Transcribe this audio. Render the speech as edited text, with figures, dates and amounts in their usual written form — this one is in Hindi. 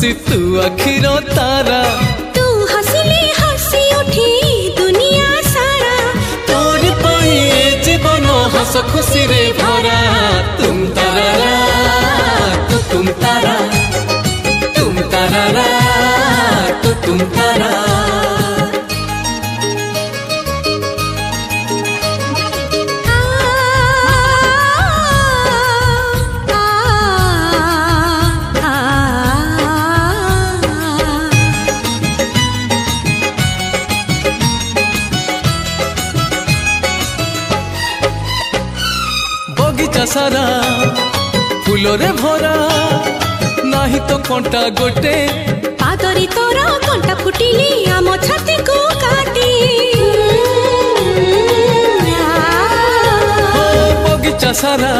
खुशी तू आखिर तारा तू हंसले हंसी उठी दुनिया सारा तोर पाई जीवन हस खुशी रे भरा तुम तारा तू तुम तारा तुम तारा तू तुम तारा बगीचा सारा फूलरे भरा नाही तो कंटा गोटे पादरी तोरा कंटा फुटिली आम छाती को काटी बगीचा सारा